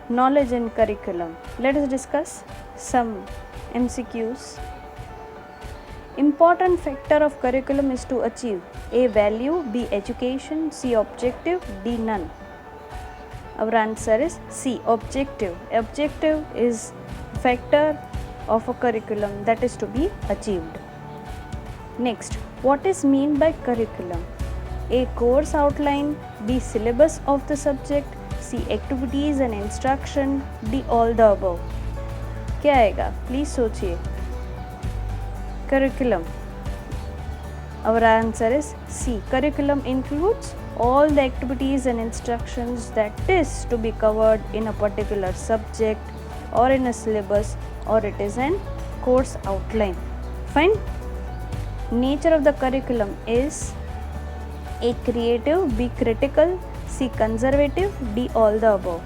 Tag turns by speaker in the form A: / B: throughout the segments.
A: knowledge in curriculum. Let us discuss some MCQs. Important factor of curriculum is to achieve A. Value, B. Education, C. Objective, D. None. Our answer is C. Objective. Objective is factor of a curriculum that is to be achieved. Next, what is mean by curriculum? A. Course outline, B. Syllabus of the subject, C. Activities and instruction, D. All the above. क्या आएगा? Please सोचिए. Curriculum. Our answer is C. Curriculum includes all the activities and instructions that is to be covered in a particular subject or in a syllabus, or it is an course outline. Fine. Nature of the curriculum is A. Creative, B. Critical, C. Conservative, D. All the above.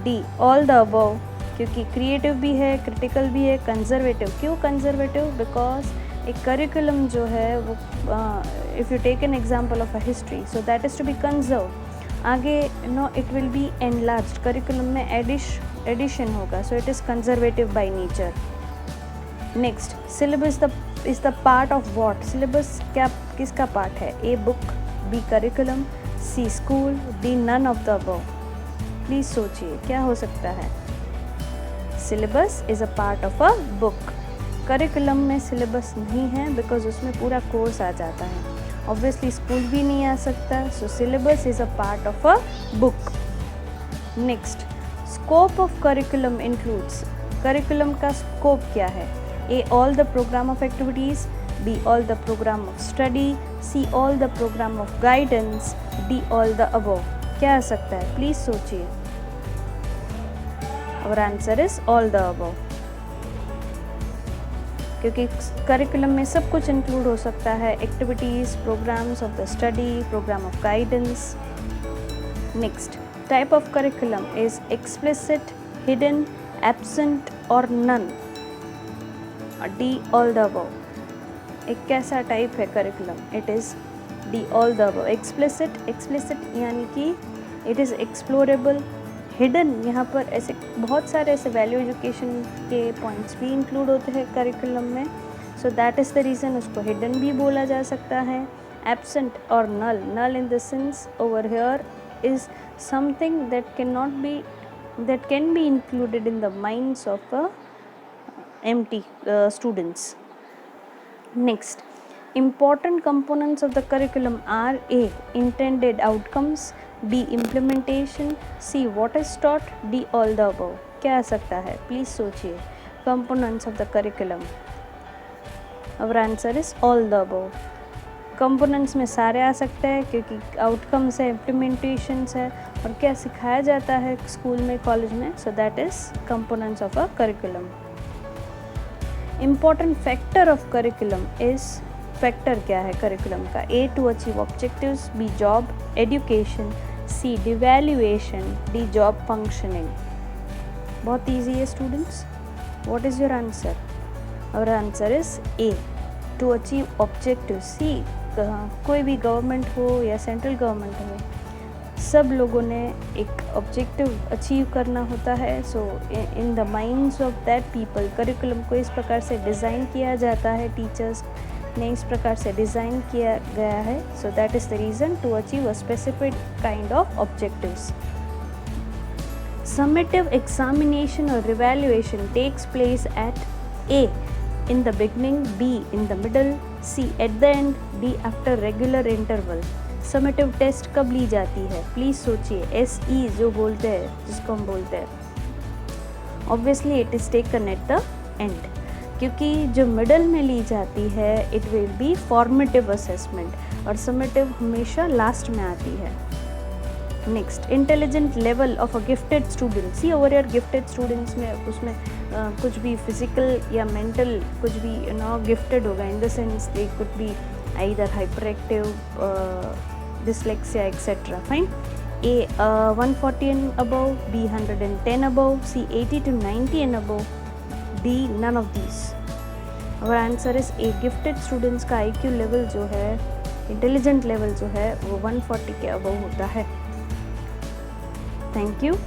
A: D. All the above, क्योंकि creative भी है, critical भी है, conservative. क्यों conservative? Because एक curriculum जो है वो if you take an example of a history, so that is to be conserve. आगे it will be enlarged. Curriculum में एडिशन होगा, so it is conservative by nature. Next, syllabus is the part of what? Syllabus क्या किसका part है? A. Book, B. Curriculum, C. School, D. None of the above. Please सोचिए क्या हो सकता है. Syllabus is a part of a book. Curriculum में syllabus नहीं है बिकॉज उसमें पूरा कोर्स आ जाता है. ऑब्वियसली स्कूल भी नहीं आ सकता, so syllabus is a part of a book. Next, scope of curriculum includes. Curriculum का स्कोप क्या है? A. All the program of activities, B. All the program of study, C. All the program of guidance, D. All the above. क्या आ सकता है? Please सोचिए. Our answer is all the above. क्योंकि curriculum में सब कुछ इंक्लूड हो सकता है. Activities, programs of the study, program of guidance. Next, type of curriculum is explicit, hidden, absent और none. D. All the above. एक कैसा टाइप है curriculum? It is D. All the above. Explicit यानी कि it is एक्सप्लोरेबल. Hidden, यहाँ पर ऐसे बहुत सारे ऐसे वैल्यू एजुकेशन के पॉइंट्स भी इंक्लूड होते हैं करिकुलम में, so that is the reason उसको हिडन भी बोला जा सकता है. एब्सेंट और null in the sense over here is something that can be included in the minds of empty students. Next, important components of the curriculum are A. Intended outcomes, B. Implementation, C. What is taught, D. All the above. क्या आ सकता है? Please सोचिए. Components of the curriculum. Our answer is all the above. Components में सारे आ सकते हैं क्योंकि outcomes है, implementations है और क्या सिखाया जाता है स्कूल में, कॉलेज में, so that is components of a curriculum. Important factor of curriculum is, factor क्या है करिकुलम का? A. to achieve objectives, B. job education, C. devaluation, D. job functioning. बहुत easy है students. What is your answer? Our answer is A. to achieve objectives. See, कोई भी government हो या central government हो, सब लोगों ने एक ऑब्जेक्टिव अचीव करना होता है. So in the minds of that people curriculum को इस प्रकार से डिज़ाइन किया जाता है, टीचर्स ने इस प्रकार से डिज़ाइन किया गया है. So that is the reason to achieve a specific kind of objectives. Summative examination or evaluation takes place at A. in the beginning, B. in the middle, C. at the end, D. after regular interval. Summative test कब ली जाती है? Please सोचिए. SE जो बोलते हैं, जिसको हम बोलते हैं, obviously it is taken at the end, क्योंकि जो मिडल में ली जाती है it will be formative assessment और समेटिव हमेशा लास्ट में आती है. Next, intelligent level of a gifted student. See over your gifted students में उसमें कुछ भी फिजिकल या मेंटल कुछ भी गिफ्टेड होगा, इन the sense they could be either hyperactive, dyslexia, etc. Fine. A. 140 and above, B. 110 above, C. 80 to 90 and above, D. none of these. Our answer is A. Gifted students का IQ level जो है, intelligent level जो है, वो 140 के above होता है. Thank you.